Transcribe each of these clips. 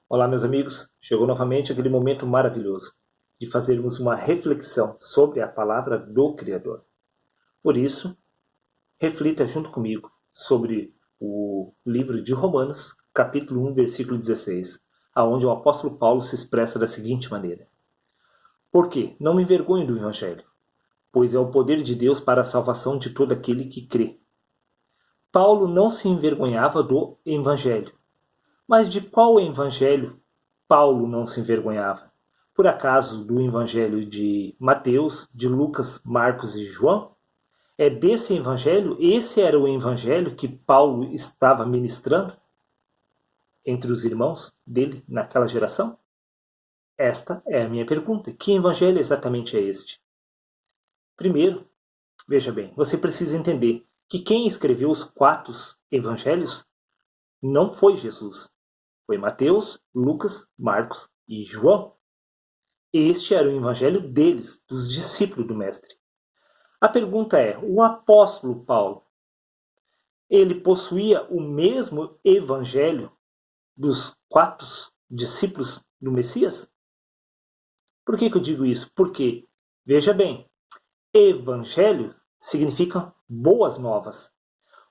Olá, meus amigos. Chegou novamente aquele momento maravilhoso de fazermos uma reflexão sobre a palavra do Criador. Por isso, reflita junto comigo sobre o livro de Romanos, capítulo 1, versículo 16, aonde o apóstolo Paulo se expressa da seguinte maneira: Por quê? Não me envergonho do Evangelho, pois é o poder de Deus para a salvação de todo aquele que crê. Paulo não se envergonhava do Evangelho. Mas de qual evangelho Paulo não se envergonhava? Por acaso do evangelho de Mateus, de Lucas, Marcos e João? É desse evangelho? Esse era o evangelho que Paulo estava ministrando entre os irmãos dele naquela geração? Esta é a minha pergunta. Que evangelho exatamente é este? Primeiro, veja bem, você precisa entender que quem escreveu os 4 evangelhos não foi Jesus. Foi Mateus, Lucas, Marcos e João. Este era o evangelho deles, dos discípulos do Mestre. A pergunta é: o apóstolo Paulo, ele possuía o mesmo evangelho dos 4 discípulos do Messias? Por que eu digo isso? Porque, veja bem, evangelho significa boas novas.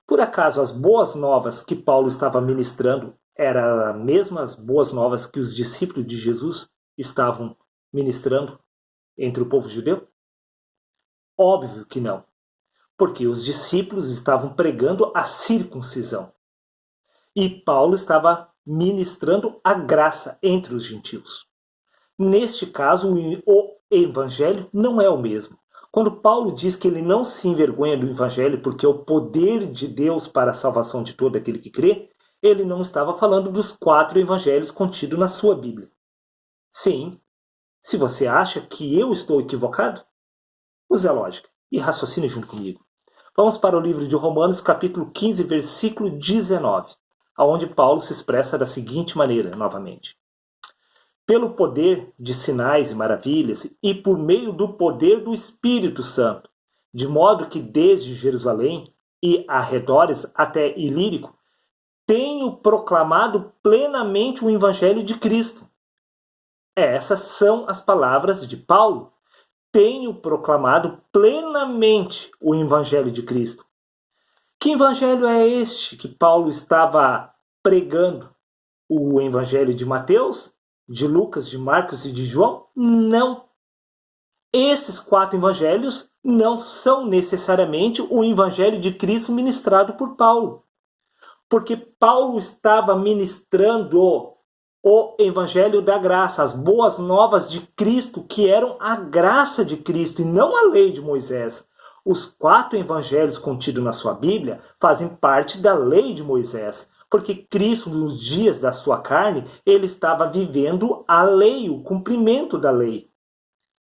Por acaso as boas novas que Paulo estava ministrando eram as mesmas boas novas que os discípulos de Jesus estavam ministrando entre o povo judeu? Óbvio que não, porque os discípulos estavam pregando a circuncisão e Paulo estava ministrando a graça entre os gentios. Neste caso, o evangelho não é o mesmo. Quando Paulo diz que ele não se envergonha do evangelho porque é o poder de Deus para a salvação de todo aquele que crê, ele não estava falando dos 4 evangelhos contidos na sua Bíblia. Sim, se você acha que eu estou equivocado, use a lógica e raciocine junto comigo. Vamos para o livro de Romanos, capítulo 15, versículo 19, onde Paulo se expressa da seguinte maneira, novamente. Pelo poder de sinais e maravilhas e por meio do poder do Espírito Santo, de modo que desde Jerusalém e arredores até Ilírico, tenho proclamado plenamente o Evangelho de Cristo. Essas são as palavras de Paulo. Tenho proclamado plenamente o Evangelho de Cristo. Que evangelho é este que Paulo estava pregando? O Evangelho de Mateus, de Lucas, de Marcos e de João? Não. Esses 4 evangelhos não são necessariamente o Evangelho de Cristo ministrado por Paulo. Porque Paulo estava ministrando o Evangelho da graça, as boas novas de Cristo, que eram a graça de Cristo e não a lei de Moisés. Os 4 evangelhos contidos na sua Bíblia fazem parte da lei de Moisés, porque Cristo, nos dias da sua carne, ele estava vivendo a lei, o cumprimento da lei.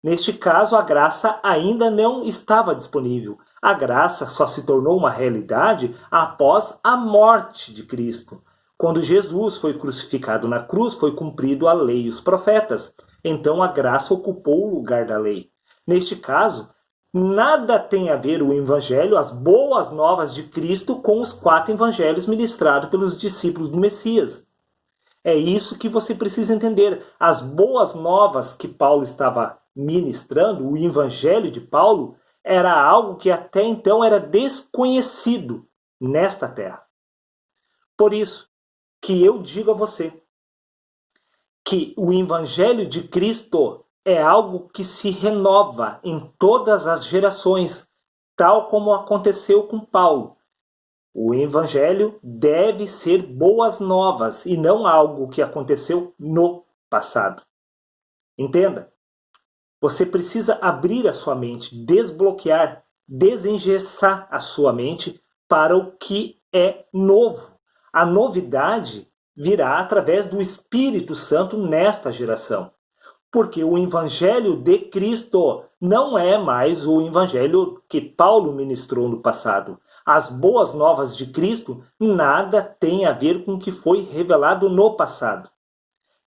Neste caso, a graça ainda não estava disponível. A graça só se tornou uma realidade após a morte de Cristo. Quando Jesus foi crucificado na cruz, foi cumprido a lei e os profetas. Então a graça ocupou o lugar da lei. Neste caso, nada tem a ver o evangelho, as boas novas de Cristo, com os 4 evangelhos ministrados pelos discípulos do Messias. É isso que você precisa entender. As boas novas que Paulo estava ministrando, o evangelho de Paulo, era algo que até então era desconhecido nesta terra. Por isso que eu digo a você que o Evangelho de Cristo é algo que se renova em todas as gerações, tal como aconteceu com Paulo. O Evangelho deve ser boas novas e não algo que aconteceu no passado. Entenda? Você precisa abrir a sua mente, desbloquear, desengessar a sua mente para o que é novo. A novidade virá através do Espírito Santo nesta geração. Porque o Evangelho de Cristo não é mais o Evangelho que Paulo ministrou no passado. As boas novas de Cristo nada tem a ver com o que foi revelado no passado.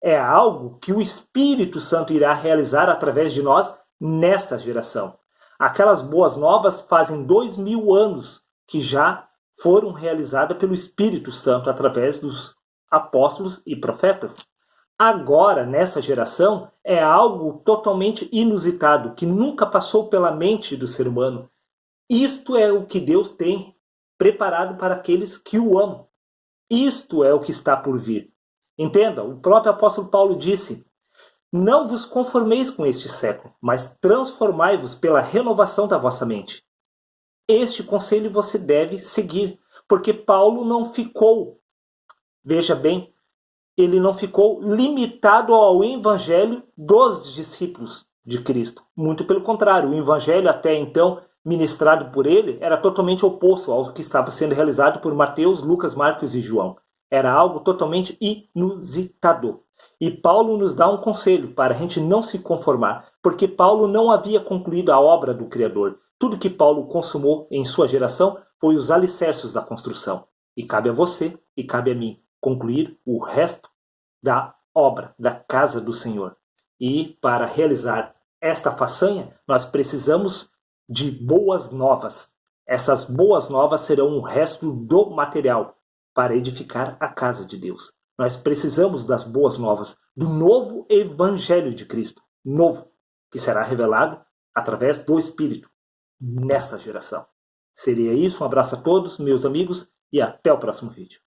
É algo que o Espírito Santo irá realizar através de nós nesta geração. Aquelas boas novas fazem 2000 anos que já foram realizadas pelo Espírito Santo através dos apóstolos e profetas. agora, nessa geração, é algo totalmente inusitado, que nunca passou pela mente do ser humano. Isto é o que Deus tem preparado para aqueles que o amam. Isto é o que está por vir. Entenda, o próprio apóstolo Paulo disse: não vos conformeis com este século, mas transformai-vos pela renovação da vossa mente. Este conselho você deve seguir, porque Paulo não ficou, veja bem, ele não ficou limitado ao evangelho dos discípulos de Cristo. Muito pelo contrário, o evangelho até então ministrado por ele era totalmente oposto ao que estava sendo realizado por Mateus, Lucas, Marcos e João. Era algo totalmente inusitado. E Paulo nos dá um conselho para a gente não se conformar, porque Paulo não havia concluído a obra do Criador. Tudo que Paulo consumou em sua geração foi os alicerces da construção. E cabe a você e cabe a mim concluir o resto da obra, da casa do Senhor. E para realizar esta façanha, nós precisamos de boas novas. Essas boas novas serão o resto do material para edificar a casa de Deus. Nós precisamos das boas novas, do novo evangelho de Cristo, novo, que será revelado através do Espírito nesta geração. Seria isso, um abraço a todos, meus amigos, e até o próximo vídeo.